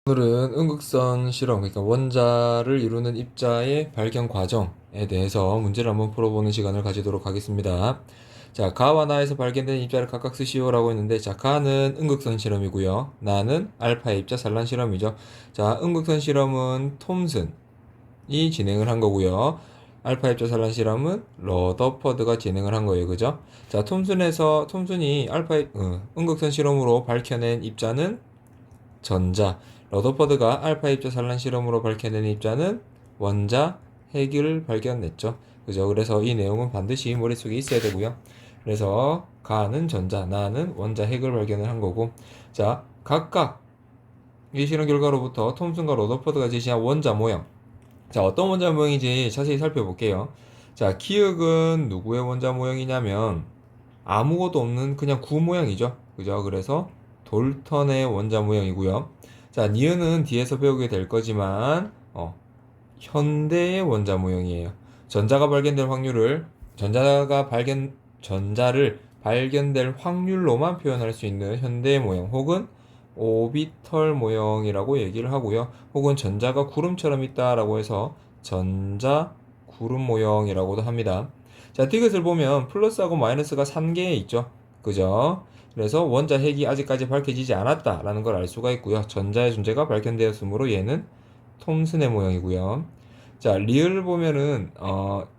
오늘은 음극선 실험, 그러니까 원자를 이루는 입자의 발견 과정에 대해서 문제를 한번 풀어보는 시간을 가지도록 하겠습니다. 자, 가와 나에서 발견된 입자를 각각 쓰시오라고 했는데, 자, 가는 음극선 실험이고요. 나는 알파의 입자 산란 실험이죠. 자, 음극선 실험은 톰슨이 진행을 한 거고요. 알파 입자 산란 실험은 러더퍼드가 진행을 한 거예요. 그죠? 자, 톰슨이 음극선 실험으로 밝혀낸 입자는 전자, 러더퍼드가 알파 입자 산란 실험으로 밝혀낸 입자는 원자, 핵을 발견했죠. 그죠? 그래서 이 내용은 반드시 머릿속에 있어야 되고요. 그래서 가는 전자, 나는 원자, 핵을 발견을 한 거고, 자, 각각 이 실험 결과로부터 톰슨과 러더퍼드가 제시한 원자 모형. 자, 어떤 원자 모형인지 자세히 살펴볼게요. 자, 키읔은 누구의 원자 모형이냐면 아무것도 없는 그냥 구 모양이죠. 그죠? 그래서 돌턴의 원자 모형이고요. 자, 니은은 뒤에서 배우게 될 거지만 현대의 원자 모형이에요. 전자가 발견될 확률을 전자를 발견될 확률로만 표현할 수 있는 현대의 모형 혹은 오비털 모형이라고 얘기를 하고요. 혹은 전자가 구름처럼 있다라고 해서 전자 구름 모형이라고도 합니다. 자, 디귿을 보면 플러스하고 마이너스가 3개에 있죠. 그죠? 그래서 원자 핵이 아직까지 밝혀지지 않았다라는 걸 알 수가 있고요. 전자의 존재가 발견되었으므로 얘는 톰슨의 모형이고요. 자, 리을을 보면은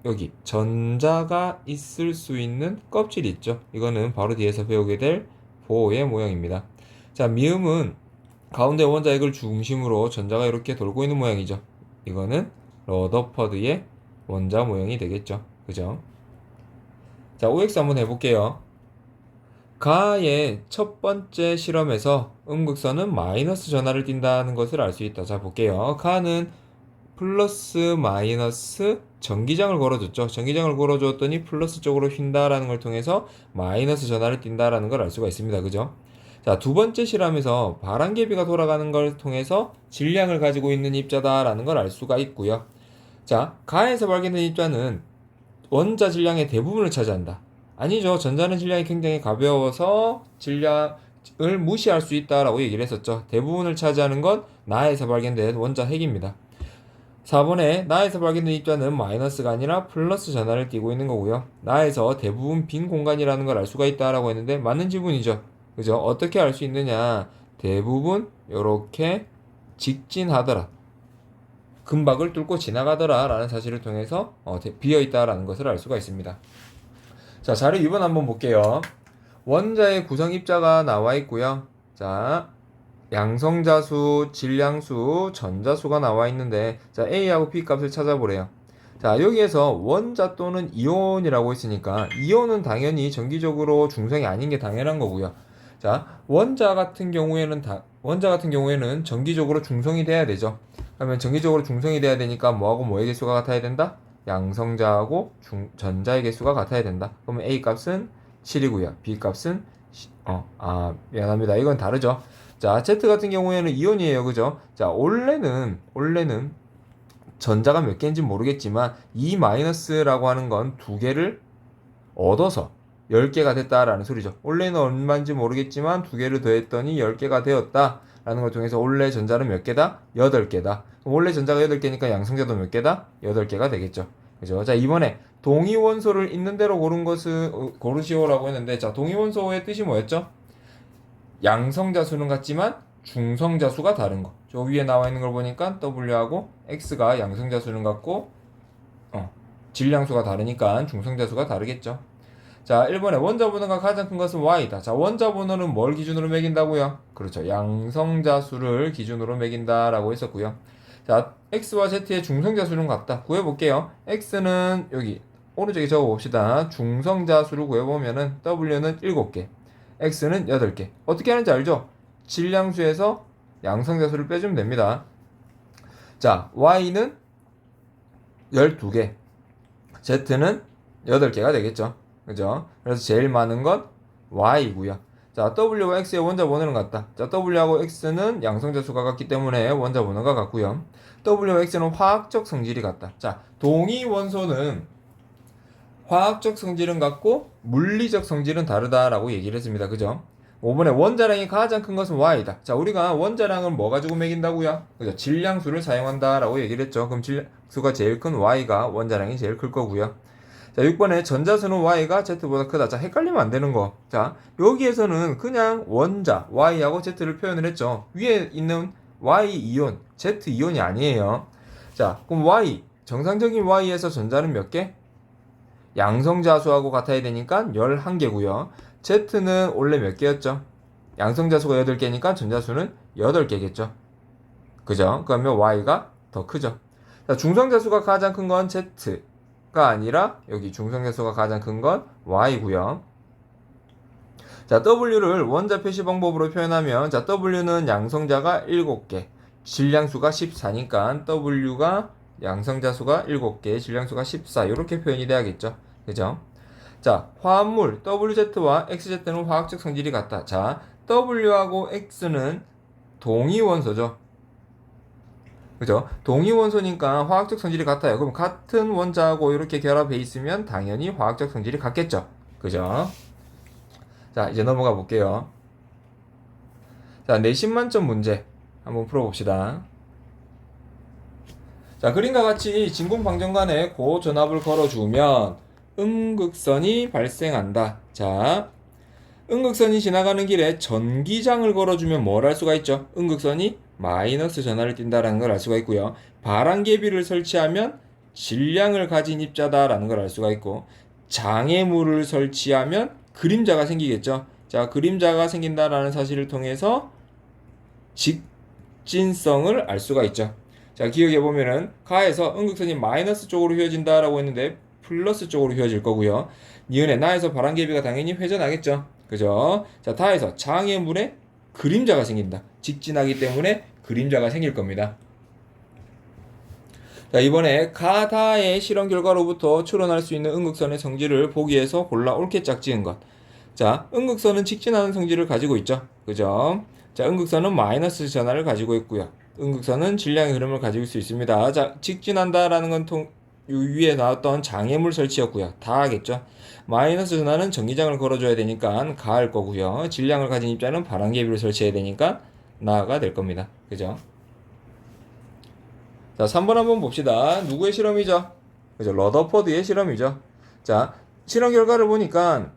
여기 전자가 있을 수 있는 껍질이 있죠. 이거는 바로 뒤에서 배우게 될 보의 모형입니다. 자, 미음은 가운데 원자 핵을 중심으로 전자가 이렇게 돌고 있는 모양이죠. 이거는 러더퍼드의 원자 모형이 되겠죠. 그죠? 자, OX 한번 해볼게요. 가의 첫 번째 실험에서 음극선은 마이너스 전하를 띈다는 것을 알 수 있다. 자, 볼게요. 가는 플러스 마이너스 전기장을 걸어줬죠. 전기장을 걸어줬더니 플러스 쪽으로 휜다라는 걸 통해서 마이너스 전하를 띈다라는 걸 알 수가 있습니다. 그죠? 자, 두 번째 실험에서 바람개비가 돌아가는 걸 통해서 질량을 가지고 있는 입자다라는 걸 알 수가 있고요. 자, 가에서 발견된 입자는 원자 질량의 대부분을 차지한다. 아니죠. 전자는 질량이 굉장히 가벼워서 질량을 무시할 수 있다라고 얘기를 했었죠. 대부분을 차지하는 건 나에서 발견된 원자 핵입니다. 4번에 나에서 발견된 입자는 마이너스가 아니라 플러스 전하를 띠고 있는 거고요. 나에서 대부분 빈 공간이라는 걸 알 수가 있다라고 했는데 맞는 지문이죠. 그죠? 어떻게 알 수 있느냐? 대부분 이렇게 직진하더라. 금박을 뚫고 지나가더라 라는 사실을 통해서 비어있다라는 것을 알 수가 있습니다. 자, 자료 2번 한번 볼게요. 원자의 구성 입자가 나와 있고요. 자, 양성자수, 질량수, 전자수가 나와 있는데, 자, A하고 B 값을 찾아보래요. 자, 여기에서 원자 또는 이온이라고 있으니까, 이온은 당연히 전기적으로 중성이 아닌 게 당연한 거고요. 자, 원자 같은 경우에는 전기적으로 중성이 돼야 되죠. 그러면 전기적으로 중성이 돼야 되니까 뭐하고 뭐의 개수가 같아야 된다? 양성자하고 전자의 개수가 같아야 된다. 그러면 A 값은 7이고요. B 값은 미안합니다. 이건 다르죠. 자, Z 같은 경우에는 이온이에요. 그죠? 자, 원래는 전자가 몇 개인지 모르겠지만 이 마이너스라고 하는 건 두 개를 얻어서 10개가 됐다라는 소리죠. 원래는 얼마인지 모르겠지만 두 개를 더했더니 10개가 되었다. 라는 걸 통해서 원래 전자는 몇 개다? 8개다. 원래 전자가 8개니까 양성자도 몇 개다? 8개가 되겠죠. 그죠? 자, 이번에 동위원소를 있는 대로 고르시오라고 했는데, 자, 동위원소의 뜻이 뭐였죠? 양성자 수는 같지만 중성자 수가 다른 거. 저 위에 나와 있는 걸 보니까 W하고 X가 양성자 수는 같고, 질량수가 다르니까 중성자 수가 다르겠죠. 자, 1번에 원자 번호가 가장 큰 것은 Y다. 자, 원자 번호는 뭘 기준으로 매긴다고요? 그렇죠. 양성자 수를 기준으로 매긴다라고 했었고요. 자, X와 Z의 중성자 수는 같다. 구해볼게요. X는 여기 오른쪽에 적어봅시다. 중성자 수를 구해보면은 W는 7개, X는 8개. 어떻게 하는지 알죠? 질량수에서 양성자 수를 빼주면 됩니다. 자, Y는 12개, Z는 8개가 되겠죠. 그죠? 그래서 제일 많은 건 Y이고요. 자, W와 X의 원자 번호는 같다. 자, W하고 X는 양성자 수가 같기 때문에 원자 번호가 같고요. W와 X는 화학적 성질이 같다. 자, 동위 원소는 화학적 성질은 같고 물리적 성질은 다르다라고 얘기를 했습니다. 그죠? 5번에 원자량이 가장 큰 것은 Y다. 자, 우리가 원자량을 뭐 가지고 매긴다고요? 그죠? 질량수를 사용한다라고 얘기를 했죠. 그럼 질량수가 제일 큰 Y가 원자량이 제일 클 거고요. 자, 6번에 전자수는 Y가 Z보다 크다. 자, 헷갈리면 안 되는 거. 자, 여기에서는 그냥 원자 Y하고 Z를 표현을 했죠. 위에 있는 Y-이온, Z-이온이 아니에요. 자, 그럼 Y, 정상적인 Y에서 전자는 몇 개? 양성자수하고 같아야 되니까 11개고요. Z는 원래 몇 개였죠? 양성자수가 8개니까 전자수는 8개겠죠. 그죠? 그러면 Y가 더 크죠. 자, 중성자수가 가장 큰 건 Z가 아니라 여기 중성자수가 가장 큰 건 Y고요. 자, W를 원자 표시 방법으로 표현하면 자, W는 양성자가 7개, 질량수가 14니까 W가 양성자수가 7개, 질량수가 14 이렇게 표현이 돼야겠죠. 그죠? 자, 화합물 WZ와 XZ는 화학적 성질이 같다. 자, W하고 X는 동위원소죠. 그죠? 동위원소니까 화학적 성질이 같아요. 그럼 같은 원자하고 이렇게 결합해 있으면 당연히 화학적 성질이 같겠죠. 그죠? 자, 이제 넘어가 볼게요. 자, 내신 만점 문제 한번 풀어봅시다. 자, 그림과 같이 진공방정관에 고전압을 걸어주면 음극선이 발생한다. 자, 음극선이 지나가는 길에 전기장을 걸어주면 뭘 할 수가 있죠? 음극선이 마이너스 전하를 띈다라는 걸 알 수가 있고요. 발안개비를 설치하면 질량을 가진 입자다라는 걸 알 수가 있고, 장애물을 설치하면 그림자가 생기겠죠. 자, 그림자가 생긴다라는 사실을 통해서 직진성을 알 수가 있죠. 자, 기억해 보면은 가에서 음극선이 마이너스 쪽으로 휘어진다라고 했는데 플러스 쪽으로 휘어질 거고요. 니은에 나에서 발안개비가 당연히 회전하겠죠. 그죠? 자, 다에서 장애물에 그림자가 생긴다. 직진하기 때문에 그림자가 생길 겁니다. 자, 이번에 가다의 실험 결과로부터 추론할 수 있는 음극선의 성질을 보기에서 골라 옳게 짝지은 것. 자, 음극선은 직진하는 성질을 가지고 있죠. 그죠? 자, 음극선은 마이너스 전하를 가지고 있고요. 음극선은 질량의 흐름을 가지고 있을 수 있습니다. 자, 직진한다라는 건 위에 나왔던 장애물 설치였고요. 다 하겠죠. 마이너스 전하는 전기장을 걸어줘야 되니까 가할 거고요. 질량을 가진 입자는 발안개비를 설치해야 되니까 나가 될 겁니다. 그죠? 자, 3번 한번 봅시다. 누구의 실험이죠? 그죠? 러더퍼드의 실험이죠. 자, 실험 결과를 보니까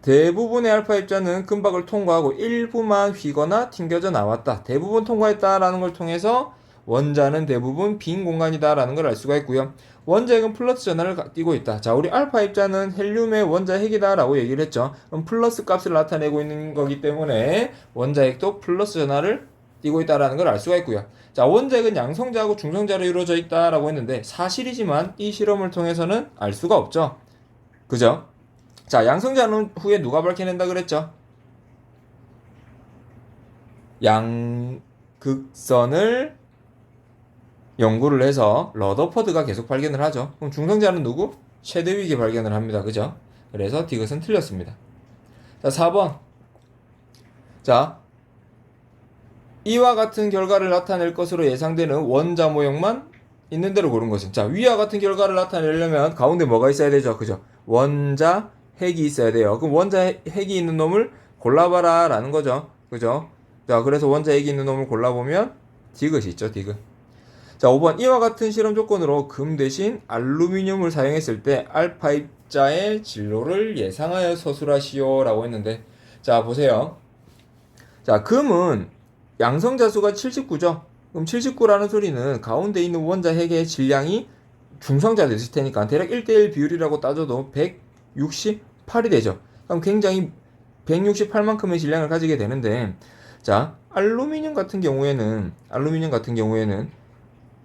대부분의 알파 입자는 금박을 통과하고 일부만 휘거나 튕겨져 나왔다. 대부분 통과했다라는 걸 통해서 원자는 대부분 빈 공간이다라는 걸 알 수가 있고요. 원자핵은 플러스 전하를 띠고 있다. 자, 우리 알파 입자는 헬륨의 원자핵이다라고 얘기를 했죠. 그럼 플러스 값을 나타내고 있는 거기 때문에 원자핵도 플러스 전하를 띠고 있다라는 걸 알 수가 있고요. 자, 원자핵은 양성자하고 중성자로 이루어져 있다라고 했는데 사실이지만 이 실험을 통해서는 알 수가 없죠. 그죠? 자, 양성자는 후에 누가 밝혀낸다 그랬죠? 양극선을 연구를 해서 러더퍼드가 계속 발견을 하죠. 그럼 중성자는 누구? 최대윅이 발견을 합니다. 그죠? 그래서 디귿은 틀렸습니다. 자, 4번. 자, 이와 같은 결과를 나타낼 것으로 예상되는 원자 모형만 있는 대로 고른 것은. 자, 위와 같은 결과를 나타내려면 가운데 뭐가 있어야 되죠? 그죠? 원자 핵이 있어야 돼요. 그럼 원자 핵이 있는 놈을 골라봐라 라는 거죠. 그죠? 자, 그래서 원자 핵이 있는 놈을 골라보면 디귿이 있죠. 디귿. 자, 5번. 이와 같은 실험 조건으로 금 대신 알루미늄을 사용했을 때 알파 입자의 진로를 예상하여 서술하시오 라고 했는데, 자, 보세요. 자, 금은 양성자수가 79죠. 그럼 79라는 소리는 가운데 있는 원자 핵의 질량이 중성자 됐을 테니까 대략 1대1 비율이라고 따져도 168이 되죠. 그럼 굉장히 168만큼의 질량을 가지게 되는데, 자, 알루미늄 같은 경우에는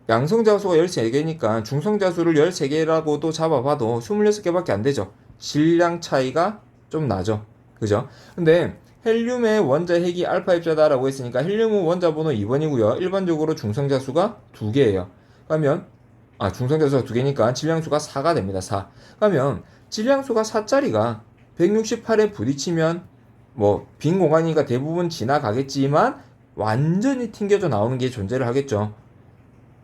양성자수가 13개니까 중성자수를 13개라고도 잡아봐도 26개밖에 안 되죠. 질량 차이가 좀 나죠. 그죠? 근데 헬륨의 원자 핵이 알파 입자다라고 했으니까 헬륨은 원자 번호 2번이고요. 일반적으로 중성자수가 2개예요. 그러면 중성자수가 2개니까 질량수가 4가 됩니다. 4. 그러면 질량수가 4짜리가 168에 부딪히면 뭐 빈 공간이니까 대부분 지나가겠지만 완전히 튕겨져 나오는 게 존재를 하겠죠.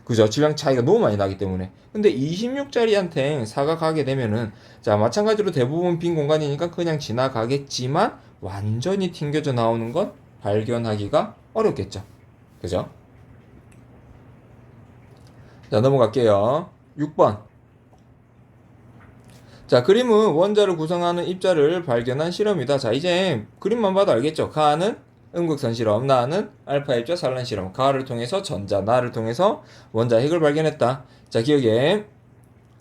그죠? 질량 차이가 너무 많이 나기 때문에. 근데 26짜리한테 4가 가게 되면은, 자, 마찬가지로 대부분 빈 공간이니까 그냥 지나가겠지만 완전히 튕겨져 나오는 건 발견하기가 어렵겠죠. 그죠? 자, 넘어갈게요. 6번. 자, 그림은 원자를 구성하는 입자를 발견한 실험이다. 자, 이제 그림만 봐도 알겠죠? 가는 음극선 실험, 나는 알파 입자 산란 실험. 가를 통해서 전자, 나를 통해서 원자 핵을 발견했다. 자, 기억에.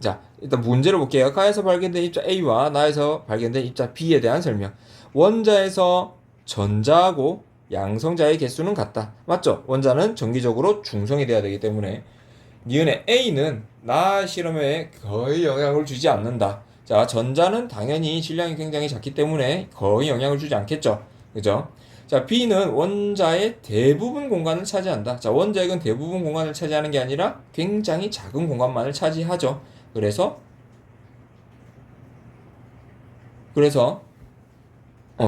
자, 일단 문제를 볼게요. 가에서 발견된 입자 A와 나에서 발견된 입자 B에 대한 설명. 원자에서 전자하고 양성자의 개수는 같다. 맞죠? 원자는 정기적으로 중성이 돼야 되기 때문에 니은의 A는 나 실험에 거의 영향을 주지 않는다. 자, 전자는 당연히 질량이 굉장히 작기 때문에 거의 영향을 주지 않겠죠. 그죠? 자, B는 원자의 대부분 공간을 차지한다. 자, 원자핵은 대부분 공간을 차지하는 게 아니라 굉장히 작은 공간만을 차지하죠. 그래서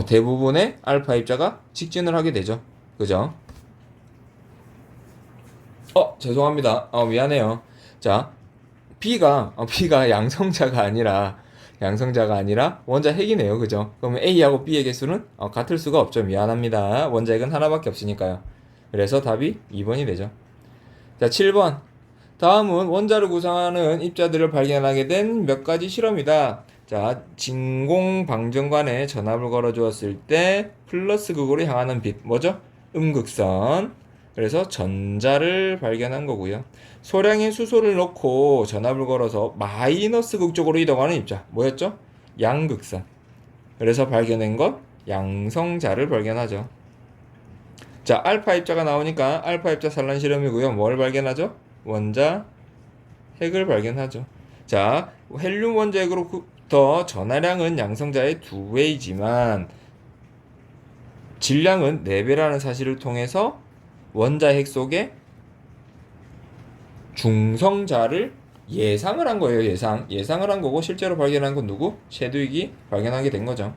대부분의 알파 입자가 직진을 하게 되죠. 그죠? 죄송합니다. 미안해요. 자, B가 양성자가 아니라 원자 핵이네요. 그죠? 그러면 A하고 B의 개수는 같을 수가 없죠. 미안합니다. 원자 핵은 하나밖에 없으니까요. 그래서 답이 2번이 되죠. 자, 7번. 다음은 원자를 구성하는 입자들을 발견하게 된 몇 가지 실험이다. 자, 진공방정관에 전압을 걸어 주었을 때 플러스 극으로 향하는 빛. 뭐죠? 음극선. 그래서 전자를 발견한 거고요. 소량의 수소를 넣고 전압을 걸어서 마이너스 극 쪽으로 이동하는 입자. 뭐였죠? 양극선. 그래서 발견한 것 양성자를 발견하죠. 자, 알파 입자가 나오니까 알파 입자 산란 실험이고요. 뭘 발견하죠? 원자 핵을 발견하죠. 자, 헬륨 원자핵으로부터 전하량은 양성자의 2배이지만 질량은 4배라는 사실을 통해서 원자핵 속에 중성자를 예상을 한 거예요. 예상을 한 거고 실제로 발견한 건 누구? 셰드윅이 발견하게 된 거죠.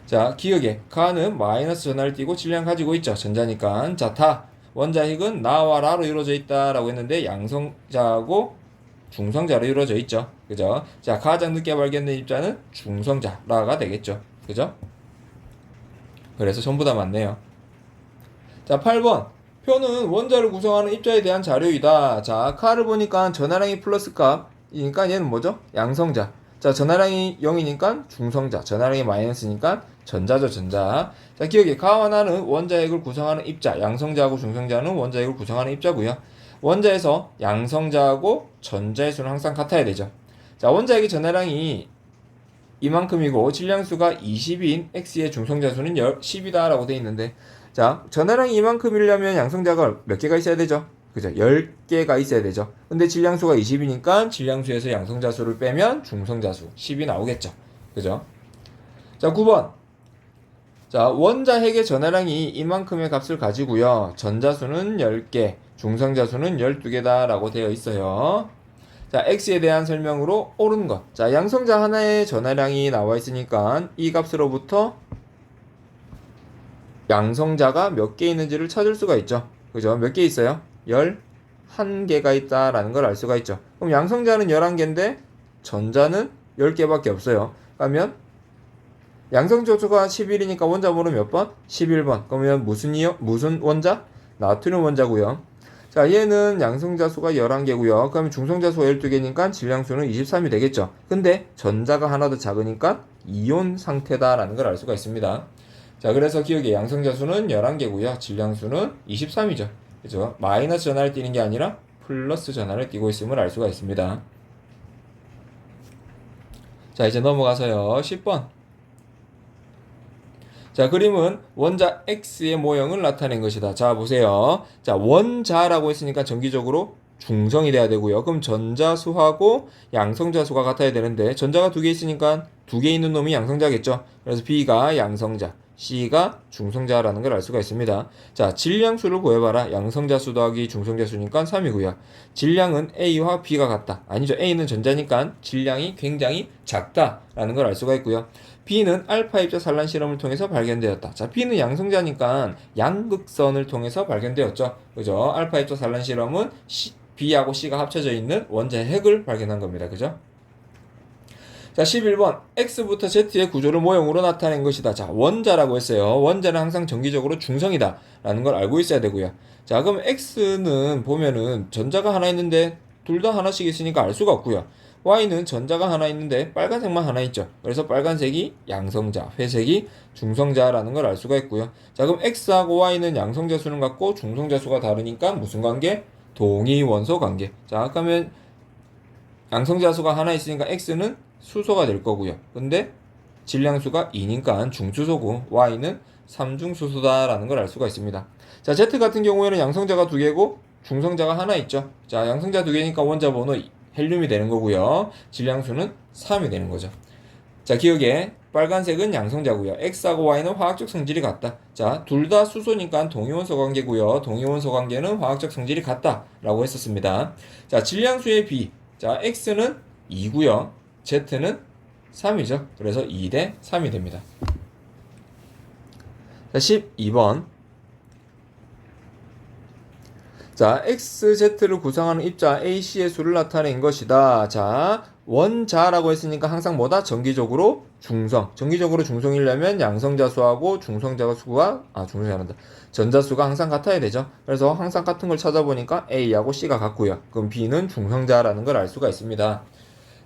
자, 기억에 가는 마이너스 전하를 띠고 질량 가지고 있죠. 전자니까. 자, 다 원자핵은 나와 라로 이루어져 있다라고 했는데 양성자하고 중성자로 이루어져 있죠. 그죠? 자, 가장 늦게 발견된 입자는 중성자 라가 되겠죠. 그죠? 그래서 전부 다 맞네요. 자, 8번. 표는 원자를 구성하는 입자에 대한 자료이다. 자, 카를 보니까 전하량이 플러스 값이니까 얘는 뭐죠? 양성자. 자, 전하량이 0이니까 중성자. 전하량이 마이너스니까 전자죠, 전자. 자, 기억해. 가와 나는 원자핵을 구성하는 입자. 양성자하고 중성자는 원자핵을 구성하는 입자고요. 원자에서 양성자하고 전자의 수는 항상 같아야 되죠. 자, 원자핵의 전하량이 이만큼이고 질량수가 20인 X의 중성자 수는 10이다라고 되어 있는데, 자, 전하량이 이만큼이려면 양성자가 몇 개가 있어야 되죠? 그죠? 10개가 있어야 되죠. 근데 질량수가 20이니까 질량수에서 양성자 수를 빼면 중성자 수 10이 나오겠죠. 그죠? 자, 9번. 자, 원자핵의 전하량이 이만큼의 값을 가지고요. 전자수는 10개, 중성자수는 12개다 라고 되어 있어요. 자, X에 대한 설명으로 옳은 것. 자, 양성자 하나의 전하량이 나와 있으니까 이 값으로부터 양성자가 몇 개 있는지를 찾을 수가 있죠. 그죠? 몇 개 있어요? 11개가 있다라는 걸 알 수가 있죠. 그럼 양성자는 11개인데 전자는 10개밖에 없어요. 그러면 양성자 수가 11이니까 원자 번호 몇 번? 11번. 그러면 무슨 원자? 나트륨 원자고요. 자, 얘는 양성자 수가 11개고요. 그러면 중성자 수가 12개니까 질량수는 23이 되겠죠. 근데 전자가 하나 더 작으니까 이온 상태다라는 걸 알 수가 있습니다. 자, 그래서 기억에 양성자 수는 11개고요. 질량수는 23이죠. 그죠? 마이너스 전하를 띄는 게 아니라 플러스 전하를 띄고 있음을 알 수가 있습니다. 자, 이제 넘어가서요. 10번. 자, 그림은 원자 X의 모형을 나타낸 것이다. 자, 보세요. 자, 원자라고 했으니까 정기적으로 중성이 돼야 되고요. 그럼 전자수하고 양성자수가 같아야 되는데 전자가 2개 있으니까 2개 있는 놈이 양성자겠죠. 그래서 B가 양성자, C가 중성자라는 걸 알 수가 있습니다. 자, 질량수를 구해봐라. 양성자수 더하기 중성자수니까 3이고요. 질량은 A와 B가 같다. 아니죠. A는 전자니까 질량이 굉장히 작다라는 걸 알 수가 있고요. B는 알파 입자 산란 실험을 통해서 발견되었다. 자, B는 양성자니까 양극선을 통해서 발견되었죠. 그죠? 알파 입자 산란 실험은 B하고 C가 합쳐져 있는 원자의 핵을 발견한 겁니다. 그죠? 자, 11번. X부터 Z의 구조를 모형으로 나타낸 것이다. 자, 원자라고 했어요. 원자는 항상 정기적으로 중성이다. 라는 걸 알고 있어야 되고요. 자, 그럼 X는 보면은 전자가 하나 있는데 둘 다 하나씩 있으니까 알 수가 없고요. Y는 전자가 하나 있는데 빨간색만 하나 있죠. 그래서 빨간색이 양성자, 회색이 중성자라는 걸 알 수가 있고요. 자, 그럼 X하고 Y는 양성자 수는 같고 중성자 수가 다르니까 무슨 관계? 동위원소 관계. 자, 그러면 양성자 수가 하나 있으니까 X는 수소가 될 거고요. 근데 질량수가 2니까 중수소고 Y는 삼중수소다라는 걸 알 수가 있습니다. 자, Z 같은 경우에는 양성자가 2개고 중성자가 하나 있죠. 자, 양성자 2개니까 원자 번호 헬륨이 되는 거고요. 질량수는 3이 되는 거죠. 자, 기억에 빨간색은 양성자고요. X하고 Y는 화학적 성질이 같다. 자, 둘 다 수소니까 동위원소 관계고요. 동위원소 관계는 화학적 성질이 같다라고 했었습니다. 자, 질량수의 비. 자, X는 2고요. Z는 3이죠. 그래서 2대 3이 됩니다. 자, 12번. 자, XZ를 구성하는 입자 AC의 수를 나타낸 것이다. 자, 원자라고 했으니까 항상 뭐다? 정기적으로 중성. 정기적으로 중성이려면 양성자 수하고 중성자 수가, 중성자란다. 전자수가 항상 같아야 되죠. 그래서 항상 같은 걸 찾아보니까 A하고 C가 같고요. 그럼 B는 중성자라는 걸 알 수가 있습니다.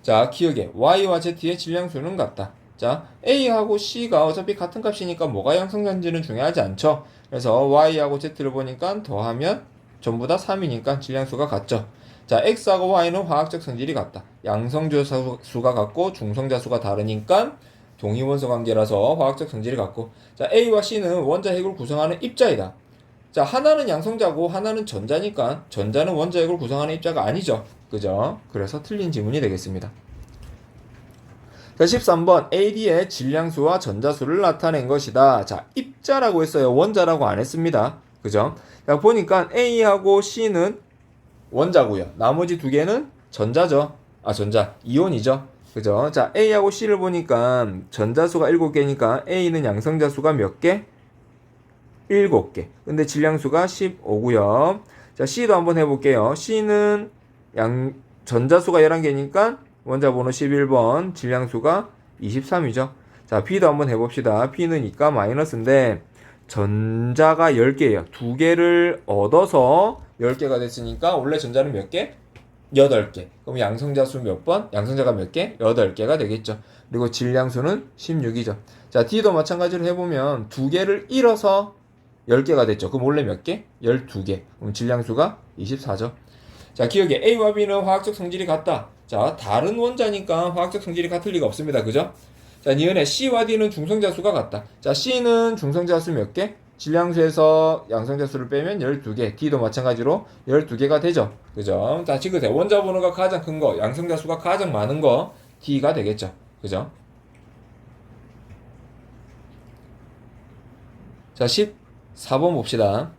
자, 기억에 Y와 Z의 질량수는 같다. 자, A하고 C가 어차피 같은 값이니까 뭐가 양성자인지는 중요하지 않죠. 그래서 Y하고 Z를 보니까 더하면 전부 다 3이니까 질량수가 같죠. 자, X하고 Y는 화학적 성질이 같다. 양성자 수가 같고 중성자 수가 다르니까 동위원소 관계라서 화학적 성질이 같고. 자, A와 C는 원자 핵을 구성하는 입자이다. 자, 하나는 양성자고 하나는 전자니까 전자는 원자 핵을 구성하는 입자가 아니죠. 그죠? 그래서 틀린 지문이 되겠습니다. 자, 13번 AD의 질량수와 전자수를 나타낸 것이다. 자, 입자라고 했어요. 원자라고 안 했습니다. 그죠? 자, 보니까 A하고 C는 원자고요. 나머지 두 개는 전자죠. 이온이죠. 그죠? 자, A하고 C를 보니까 전자수가 7개니까 A는 양성자 수가 몇 개? 7개. 근데 질량수가 15고요. 자, C도 한번 해볼게요. C는 전자수가 11개니까 원자 번호 11번, 질량수가 23이죠. 자, B도 한번 해봅시다. B는 이가 마이너스인데 전자가 10개예요. 2개를 얻어서 10개가 됐으니까 원래 전자는 몇 개? 8개. 그럼 양성자 수 몇 번? 양성자가 몇 개? 8개가 되겠죠. 그리고 질량수는 16이죠. 자, D도 마찬가지로 해보면 2개를 잃어서 10개가 됐죠. 그럼 원래 몇 개? 12개. 그럼 질량수가 24죠. 자, 기억에 A와 B는 화학적 성질이 같다. 자, 다른 원자니까 화학적 성질이 같을 리가 없습니다. 그죠? 자, 니은에 C와 D는 중성자 수가 같다. 자, C는 중성자 수 몇 개? 질량수에서 양성자 수를 빼면 12개. D도 마찬가지로 12개가 되죠. 그죠? 자, 지그세 원자 번호가 가장 큰 거, 양성자 수가 가장 많은 거 D가 되겠죠. 그죠? 자, 14번 봅시다.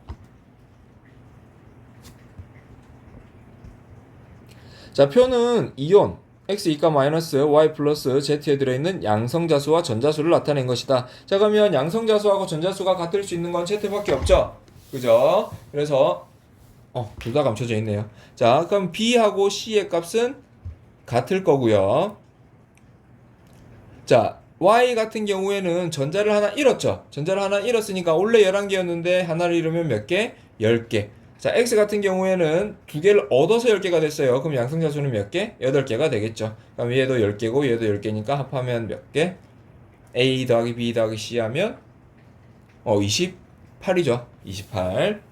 자, 표는 이온 X2가 마이너스 Y 플러스 Z에 들어있는 양성자수와 전자수를 나타낸 것이다. 자, 그러면 양성자수하고 전자수가 같을 수 있는 건 Z밖에 없죠. 그죠? 그래서 둘 다 감춰져 있네요. 자, 그럼 B하고 C의 값은 같을 거고요. 자, Y 같은 경우에는 전자를 하나 잃었죠. 전자를 하나 잃었으니까 원래 11개였는데 하나를 잃으면 몇 개? 10개. 자, X 같은 경우에는 2개를 얻어서 10개가 됐어요. 그럼 양성자 수는 몇 개? 8개가 되겠죠. 그럼 얘도 10개고 얘도 10개니까 합하면 몇 개? A 더하기 B 더하기 C 하면 28이죠. 28.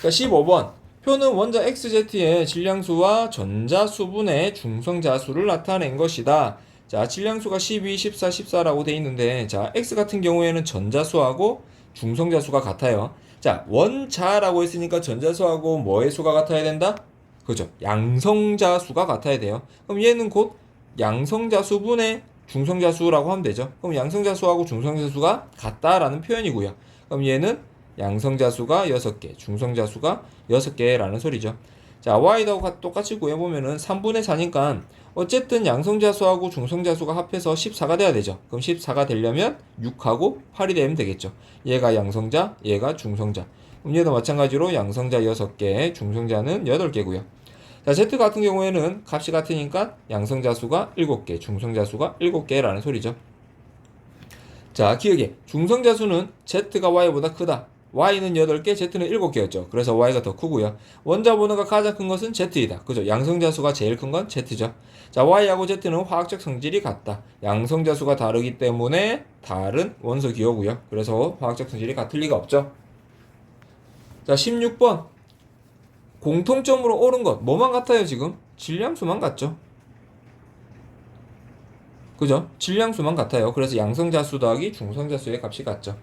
자, 15번. 표는 원자 XZ의 질량수와 전자수분의 중성자수를 나타낸 것이다. 자, 질량수가 12, 14, 14라고 돼 있는데, 자, X 같은 경우에는 전자수하고 중성자수가 같아요. 자, 원자라고 했으니까 전자수하고 뭐의 수가 같아야 된다? 그죠? 양성자수가 같아야 돼요. 그럼 얘는 곧 양성자수분의 중성자수라고 하면 되죠. 그럼 양성자수하고 중성자수가 같다라는 표현이고요. 그럼 얘는 양성자수가 6개, 중성자수가 6개라는 소리죠. 자, Y도 똑같이 구해보면은 3분의 4니까 어쨌든 양성자수하고 중성자수가 합해서 14가 돼야 되죠. 그럼 14가 되려면 6하고 8이 되면 되겠죠. 얘가 양성자, 얘가 중성자. 그럼 얘도 마찬가지로 양성자 6개, 중성자는 8개고요. 자, Z 같은 경우에는 값이 같으니까 양성자수가 7개, 중성자수가 7개라는 소리죠. 자, 기억해. 중성자수는 Z가 Y보다 크다. Y는 8개, Z는 7개였죠. 그래서 Y가 더 크고요. 원자 번호가 가장 큰 것은 Z이다. 그죠? 양성자수가 제일 큰 건 Z죠. 자, Y하고 Z는 화학적 성질이 같다. 양성자수가 다르기 때문에 다른 원소 기호고요. 그래서 화학적 성질이 같을 리가 없죠. 자, 16번. 공통점으로 옳은 것. 뭐만 같아요, 지금? 질량수만 같죠? 그죠? 질량수만 같아요. 그래서 양성자수 더하기 중성자수의 값이 같죠.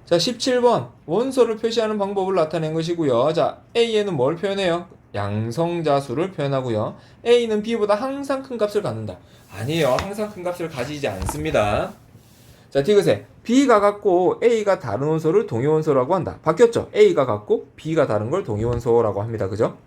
자, 17번. 원소를 표시하는 방법을 나타낸 것이고요. 자, A에는 뭘 표현해요? 양성자수를 표현하고요. A는 B보다 항상 큰 값을 갖는다. 아니에요. 항상 큰 값을 가지지 않습니다. 자, 디귿에 B가 같고 A가 다른 원소를 동위원소라고 한다. 바뀌었죠? A가 같고 B가 다른 걸 동위원소라고 합니다. 그죠?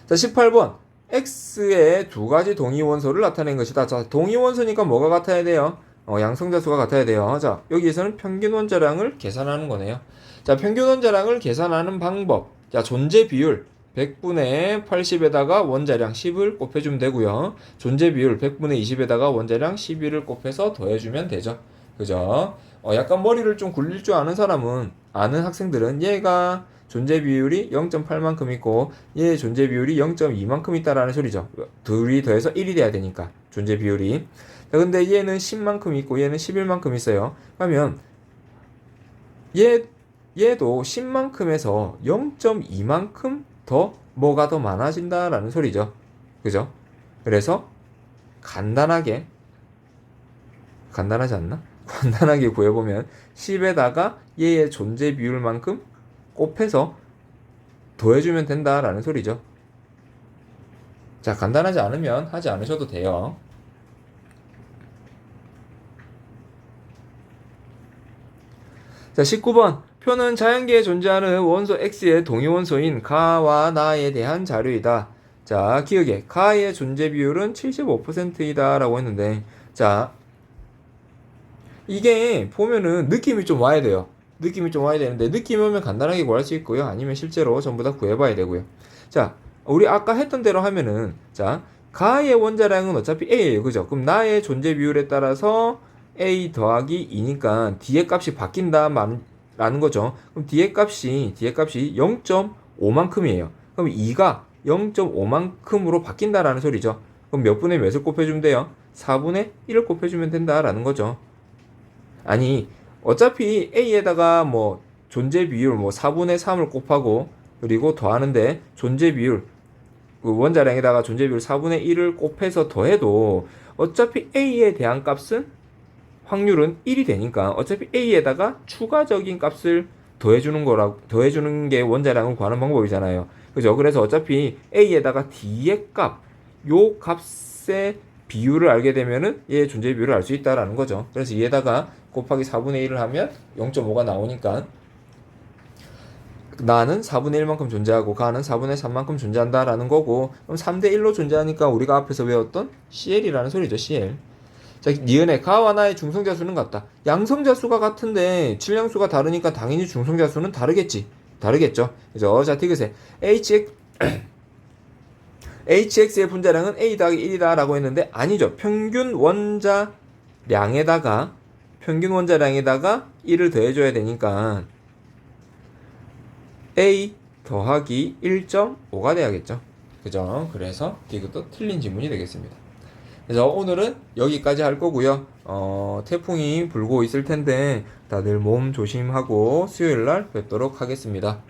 자, 18번. X의 두 가지 동위원소를 나타낸 것이다. 자, 동위원소니까 뭐가 같아야 돼요? 양성자수가 같아야 돼요. 자, 여기에서는 평균 원자량을 계산하는 거네요. 자, 평균 원자량을 계산하는 방법. 자, 존재 비율 100분의 80에다가 원자량 10을 곱해주면 되고요. 존재 비율 100분의 20에다가 원자량 11을 곱해서 더해주면 되죠. 그죠? 약간 머리를 좀 굴릴 줄 아는 사람은, 아는 학생들은 얘가 존재 비율이 0.8만큼 있고 얘 존재 비율이 0.2만큼 있다라는 소리죠. 둘이 더해서 1이 돼야 되니까 존재 비율이. 자, 근데 얘는 10만큼 있고 얘는 11만큼 있어요. 그러면 얘도 10만큼에서 0.2만큼 더 뭐가 더 많아진다라는 소리죠. 그죠? 그래서 간단하지 않나? 간단하게 구해보면 10에다가 얘의 존재 비율만큼 곱해서 더해주면 된다라는 소리죠. 자, 간단하지 않으면 하지 않으셔도 돼요. 자, 19번. 표는 자연계에 존재하는 원소 X의 동위원소인 가와 나에 대한 자료이다. 자, 기억해. 가의 존재 비율은 75%이다 라고 했는데, 자, 이게 보면은 느낌이 좀 와야 돼요. 느낌이 좀 와야 되는데, 느낌이 오면 간단하게 구할 수 있고요. 아니면 실제로 전부 다 구해봐야 되고요. 자, 우리 아까 했던 대로 하면은, 자, 가의 원자량은 어차피 A예요. 그죠? 그럼 나의 존재 비율에 따라서 A 더하기 2니까 D의 값이 바뀐다 라는 거죠. 그럼 D의 값이 0.5만큼이에요. 그럼 2가 0.5만큼으로 바뀐다라는 소리죠. 그럼 몇 분의 몇을 곱해주면 돼요? 4분의 1을 곱해주면 된다라는 거죠. 아니, 어차피 A에다가 뭐 존재 비율 뭐 4분의 3을 곱하고 그리고 더하는데 존재 비율 그 원자량에다가 존재 비율 4분의 1을 곱해서 더해도 어차피 A에 대한 값은 확률은 1이 되니까 어차피 A에다가 추가적인 값을 더해주는 게 원자량을 구하는 방법이잖아요. 그죠? 그래서 어차피 A에다가 D의 값, 요 값의 비율을 알게 되면은 얘의 존재 비율을 알 수 있다라는 거죠. 그래서 얘에다가 곱하기 4분의 1을 하면 0.5가 나오니까 나는 4분의 1만큼 존재하고 가는 4분의 3만큼 존재한다라는 거고, 그럼 3대 1로 존재하니까 우리가 앞에서 외웠던 CL이라는 소리죠. CL. 자, 니은의 가와 나의 중성자수는 같다. 양성자수가 같은데 질량수가 다르니까 당연히 중성자수는 다르겠죠. 그죠? 자, 디귿에 HX의 분자량은 A 더하기 1이다 라고 했는데 아니죠. 평균 원자량에다가 1을 더해줘야 되니까 A 더하기 1.5가 돼야겠죠. 그죠? 그래서 디귿도 틀린 지문이 되겠습니다. 그래서 오늘은 여기까지 할 거고요. 태풍이 불고 있을 텐데 다들 몸 조심하고 수요일 날 뵙도록 하겠습니다.